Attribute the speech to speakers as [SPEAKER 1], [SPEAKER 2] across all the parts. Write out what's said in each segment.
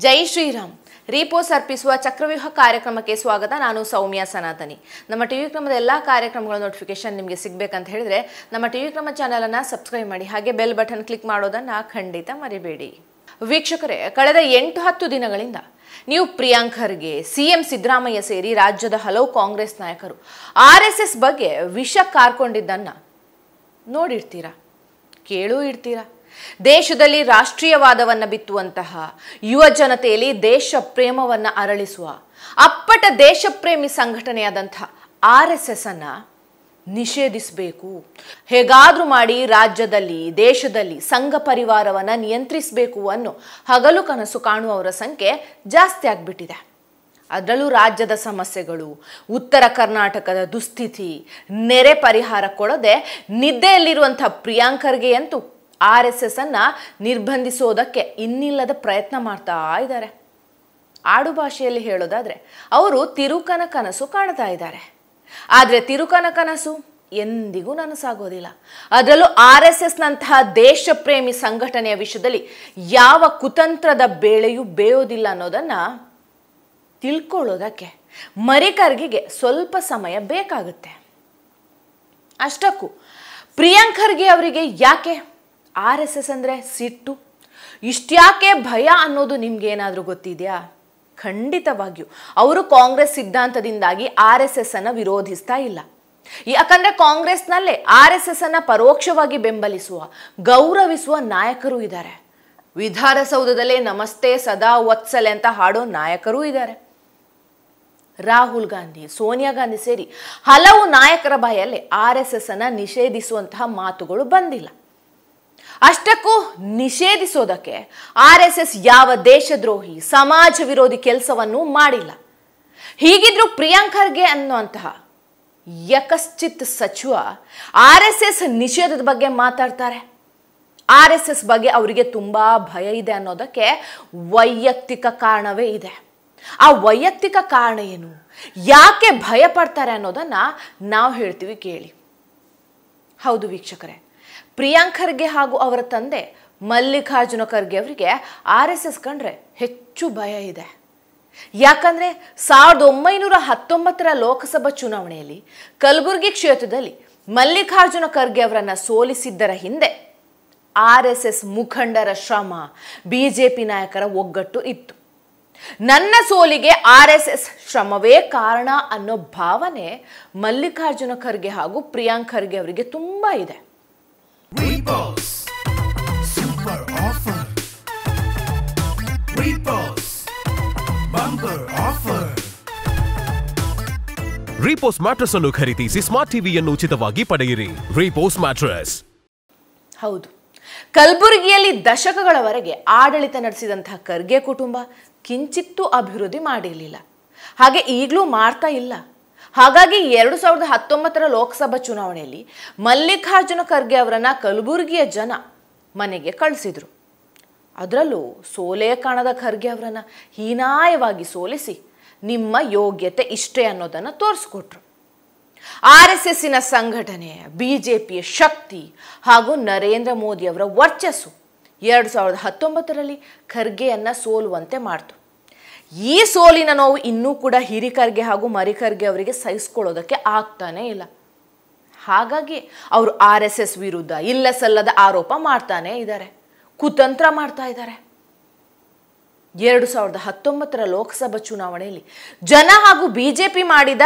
[SPEAKER 1] ಜೈ ಶ್ರೀರಾಮ್. ರೀಪೋಸ್ ಅರ್ಪಿಸುವ ಚಕ್ರವ್ಯೂಹ ಕಾರ್ಯಕ್ರಮಕ್ಕೆ ಸ್ವಾಗತ. ನಾನು ಸೌಮ್ಯ ಸನಾತನಿ. ನಮ್ಮ ಟಿವಿ ಕ್ರಮದ ಎಲ್ಲ ಕಾರ್ಯಕ್ರಮಗಳ ನೋಟಿಫಿಕೇಶನ್ ನಿಮಗೆ ಸಿಗಬೇಕಂತ ಹೇಳಿದ್ರೆ ನಮ್ಮ ಟಿವಿ ಕ್ರಮ ಚಾನೆಲ್ ಅನ್ನು ಸಬ್ಸ್ಕ್ರೈಬ್ ಮಾಡಿ, ಹಾಗೆ ಬೆಲ್ ಬಟನ್ ಕ್ಲಿಕ್ ಮಾಡೋದನ್ನು ಖಂಡಿತ ಮರಿಬೇಡಿ. ವೀಕ್ಷಕರೇ, ಕಳೆದ 8-10 ದಿನಗಳಿಂದ ನೀವು ಪ್ರಿಯಾಂಕ್ ಖರ್ಗೆ, ಸಿಎಂ ಸಿದ್ದರಾಮಯ್ಯ ಸೇರಿ ರಾಜ್ಯದ ಹಲವು ಕಾಂಗ್ರೆಸ್ ನಾಯಕರು RSS ಬಗ್ಗೆ ವಿಷ ಕಾರ್ಕೊಂಡಿದ್ದನ್ನ ನೋಡಿರ್ತೀರಾ, ಕೇಳೂ ಇರ್ತೀರಾ. ದೇಶದಲ್ಲಿ ರಾಷ್ಟ್ರೀಯವಾದವನ್ನು ಬಿತ್ತುವಂತಹ ಯುವ ಜನತೆಯಲ್ಲಿ ದೇಶ ಪ್ರೇಮವನ್ನು ಅರಳಿಸುವ ಅಪ್ಪಟ ದೇಶಪ್ರೇಮಿ ಸಂಘಟನೆಯಾದಂತಹ RSS ಅನ್ನು ನಿಷೇಧಿಸಬೇಕು, ಹೇಗಾದ್ರೂ ಮಾಡಿ ರಾಜ್ಯದಲ್ಲಿ ದೇಶದಲ್ಲಿ ಸಂಘ ಪರಿವಾರವನ್ನು ನಿಯಂತ್ರಿಸಬೇಕು ಅನ್ನೋ ಹಗಲು ಕನಸು ಕಾಣುವವರ ಸಂಖ್ಯೆ ಜಾಸ್ತಿ ಆಗಿಬಿಟ್ಟಿದೆ. ಅದರಲ್ಲೂ ರಾಜ್ಯದ ಸಮಸ್ಯೆಗಳು, ಉತ್ತರ ಕರ್ನಾಟಕದ ದುಸ್ಥಿತಿ, ನೆರೆ ಪರಿಹಾರ ಕೊಡದೆ ನಿದ್ದೆಯಲ್ಲಿರುವಂಥ ಪ್ರಿಯಾಂಕ್ ಖರ್ಗೆ ಅಂತೂ RSS ಅನ್ನು ನಿರ್ಬಂಧಿಸೋದಕ್ಕೆ ಇನ್ನಿಲ್ಲದ ಪ್ರಯತ್ನ ಮಾಡ್ತಾ ಇದ್ದಾರೆ. ಆಡು ಭಾಷೆಯಲ್ಲಿ ಹೇಳೋದಾದರೆ ಅವರು ತಿರುಕನ ಕನಸು ಕಾಣ್ತಾ ಇದ್ದಾರೆ. ಆದರೆ ತಿರುಕನ ಕನಸು ಎಂದಿಗೂ ನನಸಾಗೋದಿಲ್ಲ. ಅದರಲ್ಲೂ RSSನಂತಹ ದೇಶ ಪ್ರೇಮಿ ಸಂಘಟನೆಯ ವಿಷಯದಲ್ಲಿ ಯಾವ ಕುತಂತ್ರದ ಬೇಳೆಯೂ ಬೇಯೋದಿಲ್ಲ ಅನ್ನೋದನ್ನು ತಿಳ್ಕೊಳ್ಳೋದಕ್ಕೆ ಖರ್ಗೆಗೆ ಸ್ವಲ್ಪ ಸಮಯ ಬೇಕಾಗುತ್ತೆ. ಅಷ್ಟಕ್ಕೂ ಪ್ರಿಯಾಂಕ್ ಖರ್ಗೆ ಅವರಿಗೆ ಯಾಕೆ RSS ಅಂದರೆ ಸಿಟ್ಟು, ಇಷ್ಟ್ಯಾಕೆ ಭಯ ಅನ್ನೋದು ನಿಮ್ಗೇನಾದರೂ ಗೊತ್ತಿದೆಯಾ? ಖಂಡಿತವಾಗಿಯೂ ಅವರು ಕಾಂಗ್ರೆಸ್ ಸಿದ್ಧಾಂತದಿಂದಾಗಿ RSS ಅನ್ನು ವಿರೋಧಿಸ್ತಾ ಇಲ್ಲ. ಯಾಕಂದರೆ ಕಾಂಗ್ರೆಸ್ನಲ್ಲೇ RSS ಅನ್ನು ಪರೋಕ್ಷವಾಗಿ ಬೆಂಬಲಿಸುವ, ಗೌರವಿಸುವ ನಾಯಕರು ಇದ್ದಾರೆ. ವಿಧಾನಸೌಧದಲ್ಲೇ ನಮಸ್ತೆ ಸದಾ ವತ್ಸಲೆ ಅಂತ ಹಾಡೋ ನಾಯಕರೂ ಇದ್ದಾರೆ. ರಾಹುಲ್ ಗಾಂಧಿ, ಸೋನಿಯಾ ಗಾಂಧಿ ಸೇರಿ ಹಲವು ನಾಯಕರ ಬಾಯಲ್ಲಿ RSS ಅನ್ನು ನಿಷೇಧಿಸುವಂತಹ ಮಾತುಗಳು ಬಂದಿಲ್ಲ. ಅಷ್ಟಕ್ಕೂ ನಿಷೇಧಿಸೋದಕ್ಕೆ RSS ಯಾವ ದೇಶದ್ರೋಹಿ, ಸಮಾಜ ವಿರೋಧಿ ಕೆಲಸವನ್ನು ಮಾಡಿಲ್ಲ. ಹೀಗಿದ್ರೂ ಪ್ರಿಯಾಂಕ್ ಖರ್ಗೆ ಅನ್ನುವಂತಹ ಯಕಶ್ಚಿತ್ ಸಚಿವ RSS ನಿಷೇಧದ ಬಗ್ಗೆ ಮಾತಾಡ್ತಾರೆ. RSS ಬಗ್ಗೆ ಅವರಿಗೆ ತುಂಬಾ ಭಯ ಇದೆ ಅನ್ನೋದಕ್ಕೆ ವೈಯಕ್ತಿಕ ಕಾರಣವೇ ಇದೆ. ಆ ವೈಯಕ್ತಿಕ ಕಾರಣ ಏನು, ಯಾಕೆ ಭಯ ಪಡ್ತಾರೆ ಅನ್ನೋದನ್ನ ನಾವು ಹೇಳ್ತೀವಿ, ಕೇಳಿ. ಹೌದು ವೀಕ್ಷಕರೇ, ಪ್ರಿಯಾಂಕ್ ಖರ್ಗೆ ಹಾಗೂ ಅವರ ತಂದೆ ಮಲ್ಲಿಕಾರ್ಜುನ ಖರ್ಗೆ ಅವರಿಗೆ RSS ಕಂಡ್ರೆ ಹೆಚ್ಚು ಭಯ ಇದೆ. ಯಾಕಂದ್ರೆ 1919 ಲೋಕಸಭಾ ಚುನಾವಣೆಯಲ್ಲಿ ಕಲಬುರಗಿ ಕ್ಷೇತ್ರದಲ್ಲಿ ಮಲ್ಲಿಕಾರ್ಜುನ ಖರ್ಗೆ ಅವರನ್ನ ಸೋಲಿಸಿದ್ದರ ಹಿಂದೆ RSS ಮುಖಂಡರ ಶ್ರಮ, BJP ನಾಯಕರ ಒಗ್ಗಟ್ಟು ಇತ್ತು. ನನ್ನ ಸೋಲಿಗೆ RSS ಶ್ರಮವೇ ಕಾರಣ ಅನ್ನೋ ಭಾವನೆ ಮಲ್ಲಿಕಾರ್ಜುನ ಖರ್ಗೆ ಹಾಗೂ ಪ್ರಿಯಾಂಕ್ ಖರ್ಗೆ ಅವರಿಗೆ ತುಂಬಾ ಇದೆ.
[SPEAKER 2] Repos Super Offer Repos Bumper Offer
[SPEAKER 3] Repose mattress ಅನ್ನು ಖರೀದಿಸಿ ಸ್ಮಾರ್ಟ್ ಟಿವಿಯನ್ನು ಉಚಿತವಾಗಿ ಪಡೆಯಿರಿ. Repose mattress.
[SPEAKER 1] ಹೌದು, ಕಲಬುರಗಿಯಲ್ಲಿ ದಶಕಗಳವರೆಗೆ ಆಡಳಿತ ನಡೆಸಿದಂತಹ ಖರ್ಗೆ ಕುಟುಂಬ ಕಿಂಚಿತ್ತೂ ಅಭಿವೃದ್ಧಿ ಮಾಡಿರಲಿಲ್ಲ, ಹಾಗೆ ಈಗಲೂ ಮಾಡ್ತಾ ಇಲ್ಲ. ಹಾಗಾಗಿ 2019 ಲೋಕಸಭಾ ಚುನಾವಣೆಯಲ್ಲಿ ಮಲ್ಲಿಕಾರ್ಜುನ ಖರ್ಗೆ ಅವರನ್ನ ಕಲಬುರಗಿಯ ಜನ ಮನೆಗೆ ಕಳಿಸಿದ್ರು. ಅದರಲ್ಲೂ ಸೋಲೇ ಕಾಣದ ಖರ್ಗೆ ಅವರನ್ನ ಹೀನಾಯವಾಗಿ ಸೋಲಿಸಿ ನಿಮ್ಮ ಯೋಗ್ಯತೆ ಇಷ್ಟೇ ಅನ್ನೋದನ್ನು ತೋರಿಸ್ಕೊಟ್ರು. RSSನ ಸಂಘಟನೆ, BJPಯ ಶಕ್ತಿ ಹಾಗೂ ನರೇಂದ್ರ ಮೋದಿ ಅವರ ವರ್ಚಸ್ಸು 2019 ಖರ್ಗೆಯನ್ನ ಸೋಲುವಂತೆ ಮಾಡ್ತು. ಈ ಸೋಲಿನ ನೋವು ಇನ್ನೂ ಕೂಡ ಹಿರಿಖರ್ಗೆ ಹಾಗೂ ಮರಿಖರ್ಗೆ ಅವರಿಗೆ ಸಹಿಸ್ಕೊಳ್ಳೋದಕ್ಕೆ ಆಗ್ತಾನೇ ಇಲ್ಲ. ಹಾಗಾಗಿ ಅವರು RSS ವಿರುದ್ಧ ಇಲ್ಲ ಸಲ್ಲದ ಆರೋಪ ಮಾಡ್ತಾನೆ ಇದ್ದಾರೆ, ಕುತಂತ್ರ ಮಾಡ್ತಾ ಇದ್ದಾರೆ. 2019 ಲೋಕಸಭಾ ಚುನಾವಣೆಯಲ್ಲಿ ಜನ ಹಾಗೂ BJP ಮಾಡಿದ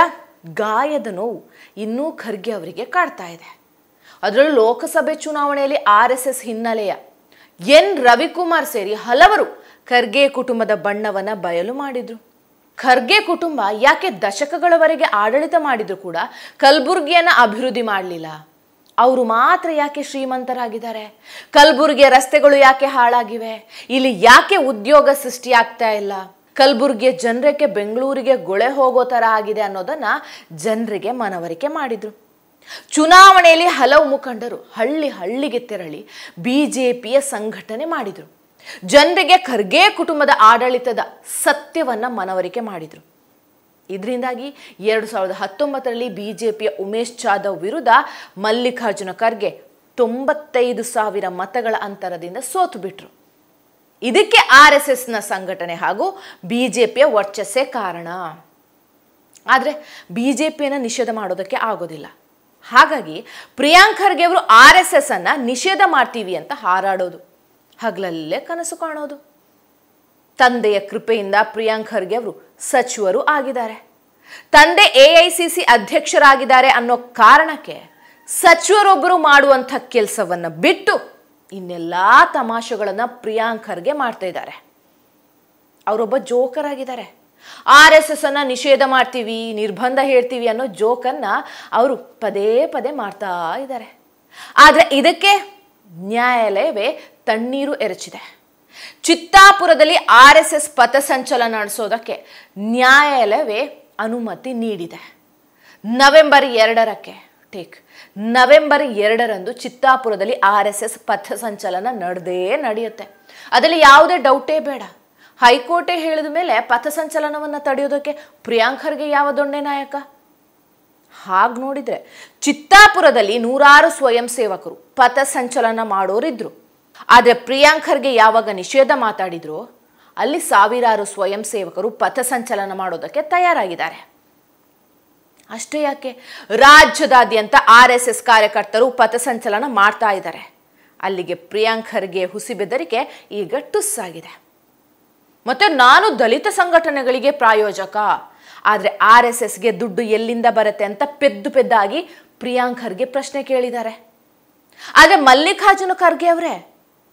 [SPEAKER 1] ಗಾಯದ ನೋವು ಇನ್ನೂ ಖರ್ಗೆ ಅವರಿಗೆ ಕಾಡ್ತಾ ಇದೆ. ಅದರಲ್ಲೂ ಲೋಕಸಭೆ ಚುನಾವಣೆಯಲ್ಲಿ RSS ಹಿನ್ನೆಲೆಯ ಎನ್ ರವಿಕುಮಾರ್ ಸೇರಿ ಹಲವರು ಖರ್ಗೆ ಕುಟುಂಬದ ಬಣ್ಣವನ್ನ ಬಯಲು ಮಾಡಿದ್ರು. ಖರ್ಗೆ ಕುಟುಂಬ ಯಾಕೆ ದಶಕಗಳವರೆಗೆ ಆಡಳಿತ ಮಾಡಿದ್ರು ಕೂಡ ಕಲಬುರಗಿಯನ್ನ ಅಭಿವೃದ್ಧಿ ಮಾಡಲಿಲ್ಲ? ಅವರು ಮಾತ್ರ ಯಾಕೆ ಶ್ರೀಮಂತರಾಗಿದ್ದಾರೆ? ಕಲಬುರಗಿಯ ರಸ್ತೆಗಳು ಯಾಕೆ ಹಾಳಾಗಿವೆ? ಇಲ್ಲಿ ಯಾಕೆ ಉದ್ಯೋಗ ಸೃಷ್ಟಿಯಾಗ್ತಾ ಇಲ್ಲ? ಕಲಬುರಗಿಯ ಜನರಿಗೆ ಬೆಂಗಳೂರಿಗೆ ಗೊಳೆ ಹೋಗೋ ತರ ಆಗಿದೆ ಅನ್ನೋದನ್ನ ಜನರಿಗೆ ಮನವರಿಕೆ ಮಾಡಿದ್ರು. ಚುನಾವಣೆಯಲ್ಲಿ ಹಲವು ಮುಖಂಡರು ಹಳ್ಳಿಗೆ ತೆರಳಿ BJPಯ ಸಂಘಟನೆ ಮಾಡಿದ್ರು. ಜನರಿಗೆ ಖರ್ಗೆ ಕುಟುಂಬದ ಆಡಳಿತದ ಸತ್ಯವನ್ನ ಮನವರಿಕೆ ಮಾಡಿದ್ರು. ಇದರಿಂದಾಗಿ 2019 BJPಯ ಉಮೇಶ್ ಜಾಧವ್ ವಿರುದ್ಧ ಮಲ್ಲಿಕಾರ್ಜುನ ಖರ್ಗೆ 95,000 ಮತಗಳ ಅಂತರದಿಂದ ಸೋತು ಬಿಟ್ರು. ಇದಕ್ಕೆ RSSನ ಸಂಘಟನೆ ಹಾಗೂ BJPಯ ವರ್ಚಸ್ಸೇ ಕಾರಣ. ಆದರೆ BJPಯನ್ನು ನಿಷೇಧ ಮಾಡೋದಕ್ಕೆ ಆಗೋದಿಲ್ಲ. ಹಾಗಾಗಿ ಪ್ರಿಯಾಂಕ್ ಖರ್ಗೆ ಅವರು RSS ಅನ್ನು ನಿಷೇಧ ಮಾಡ್ತೀವಿ ಅಂತ ಹಾರಾಡೋದು, ಹಗಲಲ್ಲೇ ಕನಸು ಕಾಣೋದು. ತಂದೆಯ ಕೃಪೆಯಿಂದ ಪ್ರಿಯಾಂಕ್ ಖರ್ಗೆ ಅವರು ಸಚಿವರು ಆಗಿದ್ದಾರೆ. ತಂದೆ AICC ಅಧ್ಯಕ್ಷರಾಗಿದ್ದಾರೆ ಅನ್ನೋ ಕಾರಣಕ್ಕೆ ಸಚಿವರೊಬ್ಬರು ಮಾಡುವಂಥ ಕೆಲಸವನ್ನು ಬಿಟ್ಟು ಇನ್ನೆಲ್ಲ ತಮಾಷೆಗಳನ್ನು ಪ್ರಿಯಾಂಕ್ ಖರ್ಗೆ ಮಾಡ್ತಾ ಇದ್ದಾರೆ. ಅವರೊಬ್ಬ ಜೋಕರ್ ಆಗಿದ್ದಾರೆ. RSS ಅನ್ನು ನಿಷೇಧ ಮಾಡ್ತೀವಿ, ನಿರ್ಬಂಧ ಹೇಳ್ತೀವಿ ಅನ್ನೋ ಜೋಕನ್ನು ಅವರು ಪದೇ ಪದೇ ಮಾಡ್ತಾ ಇದ್ದಾರೆ. ಆದರೆ ಇದಕ್ಕೆ ನ್ಯಾಯಾಲಯವೇ ತಣ್ಣೀರು ಎರಚಿದೆ. ಚಿತ್ತಾಪುರದಲ್ಲಿ RSS ಪಥಸಂಚಲನ ನಡೆಸೋದಕ್ಕೆ ನ್ಯಾಯಾಲಯವೇ ಅನುಮತಿ ನೀಡಿದೆ. ನವೆಂಬರ್ 2ರಂದು ಚಿತ್ತಾಪುರದಲ್ಲಿ RSS ಪಥಸಂಚಲನ ನಡೆಯುತ್ತೆ. ಅದರಲ್ಲಿ ಯಾವುದೇ ಡೌಟೇ ಬೇಡ. ಹೈಕೋರ್ಟೇ ಹೇಳಿದ ಮೇಲೆ ಪಥಸಂಚಲನವನ್ನು ತಡೆಯೋದಕ್ಕೆ ಪ್ರಿಯಾಂಕ್ ಖರ್ಗೆ ಯಾವ ದೊಣ್ಣೆ ನಾಯಕ? ಹಾಗೆ ನೋಡಿದರೆ ಚಿತ್ತಾಪುರದಲ್ಲಿ 100 ಸ್ವಯಂ ಸೇವಕರು ಪಥಸಂಚಲನ ಮಾಡೋರಿದ್ರು. ಆದರೆ ಪ್ರಿಯಾಂಕ್ ಖರ್ಗೆ ಯಾವಾಗ ನಿಷೇಧ ಮಾತಾಡಿದ್ರು ಅಲ್ಲಿ ಸಾವಿರಾರು ಸ್ವಯಂ ಸೇವಕರು ಪಥಸಂಚಲನ ಮಾಡೋದಕ್ಕೆ ತಯಾರಾಗಿದ್ದಾರೆ. ಅಷ್ಟೇ ಯಾಕೆ, ರಾಜ್ಯದಾದ್ಯಂತ RSS ಕಾರ್ಯಕರ್ತರು ಪಥಸಂಚಲನ ಮಾಡ್ತಾ ಇದ್ದಾರೆ. ಅಲ್ಲಿಗೆ ಪ್ರಿಯಾಂಕ್ ಖರ್ಗೆ ಹುಸಿ ಬೆದರಿಕೆ ಈಗ ಟುಸ್ಸಾಗಿದೆ. ಮತ್ತೆ ನಾನು ದಲಿತ ಸಂಘಟನೆಗಳಿಗೆ ಪ್ರಾಯೋಜಕ, ಆದರೆ RSSಗೆ ದುಡ್ಡು ಎಲ್ಲಿಂದ ಬರುತ್ತೆ ಅಂತ ಪೆದ್ದಾಗಿ ಪ್ರಿಯಾಂಕ್ ಖರ್ಗೆ ಪ್ರಶ್ನೆ ಕೇಳಿದ್ದಾರೆ. ಆದರೆ ಮಲ್ಲಿಕಾರ್ಜುನ ಖರ್ಗೆ ಅವರೇ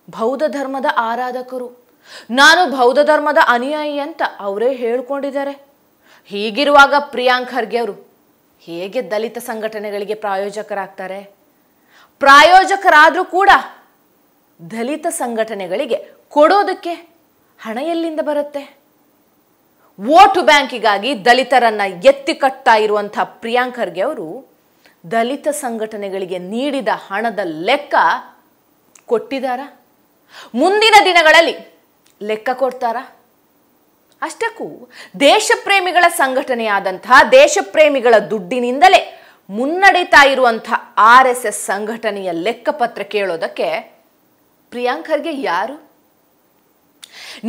[SPEAKER 1] ಬೌದ್ಧ ಧರ್ಮದ ಆರಾಧಕರು, ನಾನು ಬೌದ್ಧ ಧರ್ಮದ ಅನುಯಾಯಿ ಅಂತ ಅವರೇ ಹೇಳ್ಕೊಂಡಿದ್ದಾರೆ. ಹೀಗಿರುವಾಗ ಪ್ರಿಯಾಂಕ್ ಖರ್ಗೆ ಅವರು ಹೇಗೆ ದಲಿತ ಸಂಘಟನೆಗಳಿಗೆ ಪ್ರಾಯೋಜಕರಾಗ್ತಾರೆ? ಪ್ರಾಯೋಜಕರಾದರೂ ಕೂಡ ದಲಿತ ಸಂಘಟನೆಗಳಿಗೆ ಕೊಡೋದಕ್ಕೆ ಹಣ ಎಲ್ಲಿಂದ ಬರುತ್ತೆ? ವೋಟು ಬ್ಯಾಂಕಿಗಾಗಿ ದಲಿತರನ್ನ ಎತ್ತಿ ಕಟ್ತಾ ಇರುವಂಥ ಪ್ರಿಯಾಂಕ್ ಖರ್ಗೆ ಅವರು ದಲಿತ ಸಂಘಟನೆಗಳಿಗೆ ನೀಡಿದ ಹಣದ ಲೆಕ್ಕ ಕೊಟ್ಟಿದ್ದಾರಾ? ಮುಂದಿನ ದಿನಗಳಲ್ಲಿ ಲೆಕ್ಕ ಕೊಡ್ತಾರಾ? ಅಷ್ಟಕ್ಕೂ ದೇಶಪ್ರೇಮಿಗಳ ಸಂಘಟನೆಯಾದಂತಹ ದೇಶಪ್ರೇಮಿಗಳ ದುಡ್ಡಿನಿಂದಲೇ ಮುನ್ನಡೀತಾ ಇರುವಂಥ RSS ಸಂಘಟನೆಯ ಲೆಕ್ಕಪತ್ರ ಕೇಳೋದಕ್ಕೆ ಪ್ರಿಯಾಂಕ್ ಖರ್ಗೆ ಯಾರು?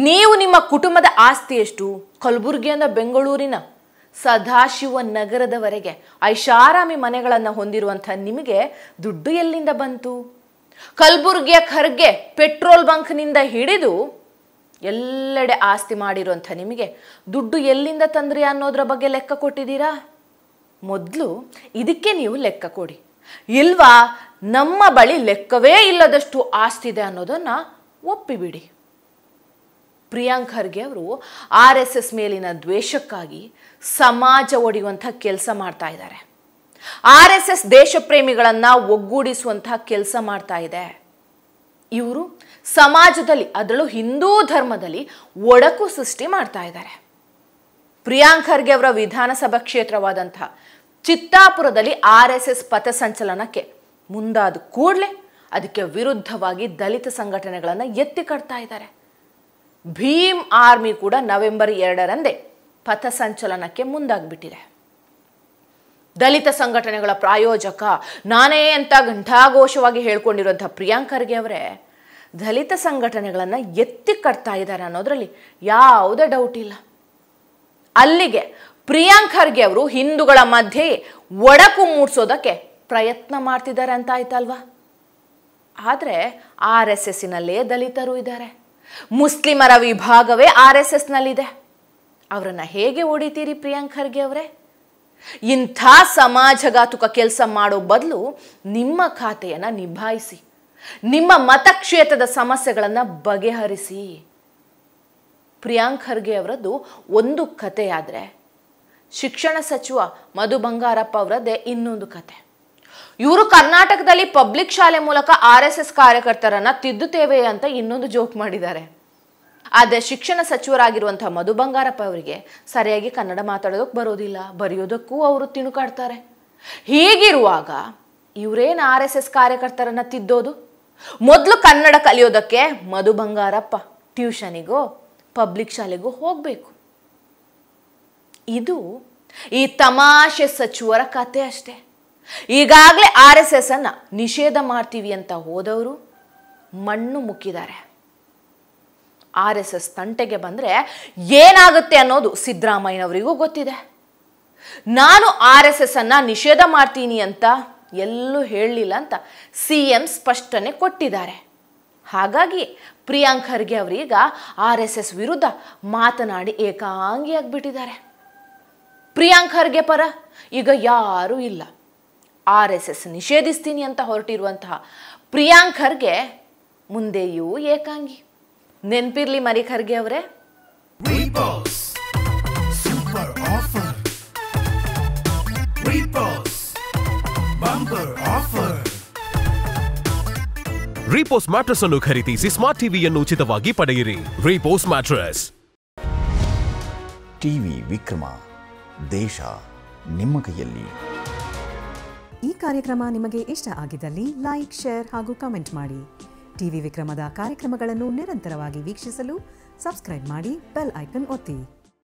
[SPEAKER 1] ನೀವು ನಿಮ್ಮ ಕುಟುಂಬದ ಆಸ್ತಿ ಎಷ್ಟು? ಕಲಬುರಗಿಯಿಂದ ಬೆಂಗಳೂರಿನ ಸದಾಶಿವ ನಗರದವರೆಗೆ ಐಷಾರಾಮಿ ಮನೆಗಳನ್ನು ಹೊಂದಿರುವಂಥ ನಿಮಗೆ ದುಡ್ಡು ಎಲ್ಲಿಂದ ಬಂತು? ಕಲಬುರಗಿಯ ಖರ್ಗೆ ಪೆಟ್ರೋಲ್ ಬಂಕ್ನಿಂದ ಹಿಡಿದು ಎಲ್ಲೆಡೆ ಆಸ್ತಿ ಮಾಡಿರುವಂಥ ನಿಮಗೆ ದುಡ್ಡು ಎಲ್ಲಿಂದ ತಂದ್ರಿ ಅನ್ನೋದ್ರ ಬಗ್ಗೆ ಲೆಕ್ಕ ಕೊಟ್ಟಿದ್ದೀರಾ? ಮೊದಲು ಇದಕ್ಕೆ ನೀವು ಲೆಕ್ಕ ಕೊಡಿ. ಇಲ್ವಾ ನಮ್ಮ ಬಳಿ ಲೆಕ್ಕವೇ ಇಲ್ಲದಷ್ಟು ಆಸ್ತಿ ಇದೆ ಅನ್ನೋದನ್ನು ಒಪ್ಪಿಬಿಡಿ. ಪ್ರಿಯಾಂಕ್ ಖರ್ಗೆ ಅವರು RSS ಮೇಲಿನ ದ್ವೇಷಕ್ಕಾಗಿ ಸಮಾಜ ಒಡೆಯುವಂಥ ಕೆಲಸ ಮಾಡ್ತಾ ಇದ್ದಾರೆ. RSS ದೇಶಪ್ರೇಮಿಗಳನ್ನು ಒಗ್ಗೂಡಿಸುವಂಥ ಕೆಲಸ ಮಾಡ್ತಾ ಇದೆ. ಇವರು ಸಮಾಜದಲ್ಲಿ, ಅದರಲ್ಲೂ ಹಿಂದೂ ಧರ್ಮದಲ್ಲಿ ಒಡಕು ಸೃಷ್ಟಿ ಮಾಡ್ತಾ ಇದ್ದಾರೆ. ಪ್ರಿಯಾಂಕ್ ಖರ್ಗೆ ಅವರ ವಿಧಾನಸಭಾ ಕ್ಷೇತ್ರವಾದಂತಹ ಚಿತ್ತಾಪುರದಲ್ಲಿ RSS ಪಥಸಂಚಲನಕ್ಕೆ ಮುಂದಾದ ಕೂಡಲೇ ಅದಕ್ಕೆ ವಿರುದ್ಧವಾಗಿ ದಲಿತ ಸಂಘಟನೆಗಳನ್ನು ಎತ್ತಿ ಕಟ್ತಾ ಇದ್ದಾರೆ. ಭೀಮ್ ಆರ್ಮಿ ಕೂಡ ನವೆಂಬರ್ 2ರಂದೇ ಪಥಸಂಚಲನಕ್ಕೆ ಮುಂದಾಗ್ಬಿಟ್ಟಿದೆ. ದಲಿತ ಸಂಘಟನೆಗಳ ಪ್ರಾಯೋಜಕ ನಾನೇ ಅಂತ ಘಂಟಾಘೋಷವಾಗಿ ಹೇಳ್ಕೊಂಡಿರುವಂಥ ಪ್ರಿಯಾಂಕ್ ಖರ್ಗೆ ಅವರೇ ದಲಿತ ಸಂಘಟನೆಗಳನ್ನು ಎತ್ತಿ ಕಟ್ತಾ ಇದ್ದಾರೆ ಅನ್ನೋದ್ರಲ್ಲಿ ಯಾವುದೇ ಡೌಟ್ ಇಲ್ಲ. ಅಲ್ಲಿಗೆ ಪ್ರಿಯಾಂಕ್ ಖರ್ಗೆ ಅವರು ಹಿಂದೂಗಳ ಮಧ್ಯೆ ಒಡಕು ಮೂಡಿಸೋದಕ್ಕೆ ಪ್ರಯತ್ನ ಮಾಡ್ತಿದ್ದಾರೆ ಅಂತ ಆಯ್ತಲ್ವಾ? ಆದರೆ RSSನಲ್ಲೇ ದಲಿತರು ಇದ್ದಾರೆ. ಮುಸ್ಲಿಮರ ವಿಭಾಗವೇ RSSನಲ್ಲಿದೆ. ಅವರನ್ನು ಹೇಗೆ ಹೊಡಿತೀರಿ ಪ್ರಿಯಾಂಕ್ ಖರ್ಗೆ ಅವರೇ? ಇಂಥ ಸಮಾಜಘಾತುಕ ಕೆಲಸ ಮಾಡೋ ಬದಲು ನಿಮ್ಮ ಖಾತೆಯನ್ನು ನಿಭಾಯಿಸಿ, ನಿಮ್ಮ ಮತಕ್ಷೇತ್ರದ ಸಮಸ್ಯೆಗಳನ್ನು ಬಗೆಹರಿಸಿ. ಪ್ರಿಯಾಂಕ್ ಖರ್ಗೆ ಅವರದ್ದು ಒಂದು ಕಥೆಯಾದರೆ ಶಿಕ್ಷಣ ಸಚಿವ ಮಧು ಬಂಗಾರಪ್ಪ ಅವರದ್ದೇ ಇನ್ನೊಂದು ಕತೆ. ಇವರು ಕರ್ನಾಟಕದಲ್ಲಿ ಪಬ್ಲಿಕ್ ಶಾಲೆ ಮೂಲಕ RSS ಕಾರ್ಯಕರ್ತರನ್ನ ತಿದ್ದುತ್ತೇವೆ ಅಂತ ಇನ್ನೊಂದು ಜೋಕ್ ಮಾಡಿದ್ದಾರೆ. ಆದರೆ ಶಿಕ್ಷಣ ಸಚಿವರಾಗಿರುವಂತಹ ಮಧು ಬಂಗಾರಪ್ಪ ಅವರಿಗೆ ಸರಿಯಾಗಿ ಕನ್ನಡ ಮಾತಾಡೋದಕ್ಕೆ ಬರೋದಿಲ್ಲ, ಬರೆಯೋದಕ್ಕೂ ಅವರು ತಿಣುಕಾಡ್ತಾರೆ. ಹೀಗಿರುವಾಗ ಇವರೇನು RSS ಕಾರ್ಯಕರ್ತರನ್ನ ತಿದ್ದೋದು? ಮೊದಲು ಕನ್ನಡ ಕಲಿಯೋದಕ್ಕೆ ಮಧು ಬಂಗಾರಪ್ಪ ಟ್ಯೂಷನಿಗೋ ಪಬ್ಲಿಕ್ ಶಾಲೆಗೂ ಹೋಗಬೇಕು. ಇದು ಈ ತಮಾಷೆ ಸಚಿವರ ಕತೆ ಅಷ್ಟೇ. ಈಗಾಗಲೇ RSS ಅನ್ನ ನಿಷೇಧ ಮಾಡ್ತೀವಿ ಅಂತ ಹೋದವರು ಮಣ್ಣು ಮುಕ್ಕಿದ್ದಾರೆ. RSS ತಂಟೆಗೆ ಬಂದರೆ ಏನಾಗುತ್ತೆ ಅನ್ನೋದು ಸಿದ್ದರಾಮಯ್ಯನವರಿಗೂ ಗೊತ್ತಿದೆ. ನಾನು RSS ಅನ್ನು ನಿಷೇಧ ಮಾಡ್ತೀನಿ ಅಂತ ಎಲ್ಲೂ ಹೇಳಲಿಲ್ಲ ಅಂತ CM ಸ್ಪಷ್ಟನೆ ಕೊಟ್ಟಿದ್ದಾರೆ. ಹಾಗಾಗಿ ಪ್ರಿಯಾಂಕ್ ಖರ್ಗೆ ಅವರೀಗ RSS ವಿರುದ್ಧ ಮಾತನಾಡಿ ಏಕಾಂಗಿಯಾಗಿಬಿಟ್ಟಿದ್ದಾರೆ. ಪ್ರಿಯಾಂಕ್ ಖರ್ಗೆ ಪರ ಈಗ ಯಾರೂ ಇಲ್ಲ. RSS ನಿಷೇಧಿಸ್ತೀನಿ ಅಂತ ಹೊರಟಿರುವಂತಹ ಪ್ರಿಯಾಂಕ್ ಖರ್ಗೆ ಮುಂದೆಯೂ ಏಕಾಂಗಿ. ನೆನಪಿರ್ಲಿ ಮರಿ ಖರ್ಗೆ ಅವರೇ.
[SPEAKER 2] Repos Super Offer. Repos Bumper Offer.
[SPEAKER 3] Repose mattress ಅನ್ನು ಖರೀದಿಸಿ ಸ್ಮಾರ್ಟ್ ಟಿವಿಯನ್ನು ಉಚಿತವಾಗಿ ಪಡೆಯಿರಿ. Repose mattress.
[SPEAKER 4] ಟಿವಿ ವಿಕ್ರಮ, ದೇಶ ನಿಮ್ಮ ಕೈಯಲ್ಲಿ.
[SPEAKER 5] ಈ ಕಾರ್ಯಕ್ರಮ ನಿಮಗೆ ಇಷ್ಟ ಆಗಿದ್ದಲ್ಲಿ ಲೈಕ್, ಶೇರ್ ಹಾಗೂ ಕಮೆಂಟ್ ಮಾಡಿ. ಟಿವಿ ವಿಕ್ರಮದ ಕಾರ್ಯಕ್ರಮಗಳನ್ನು ನಿರಂತರವಾಗಿ ವೀಕ್ಷಿಸಲು ಸಬ್ಸ್ಕ್ರೈಬ್ ಮಾಡಿ, ಬೆಲ್ ಐಕನ್ ಒತ್ತಿ.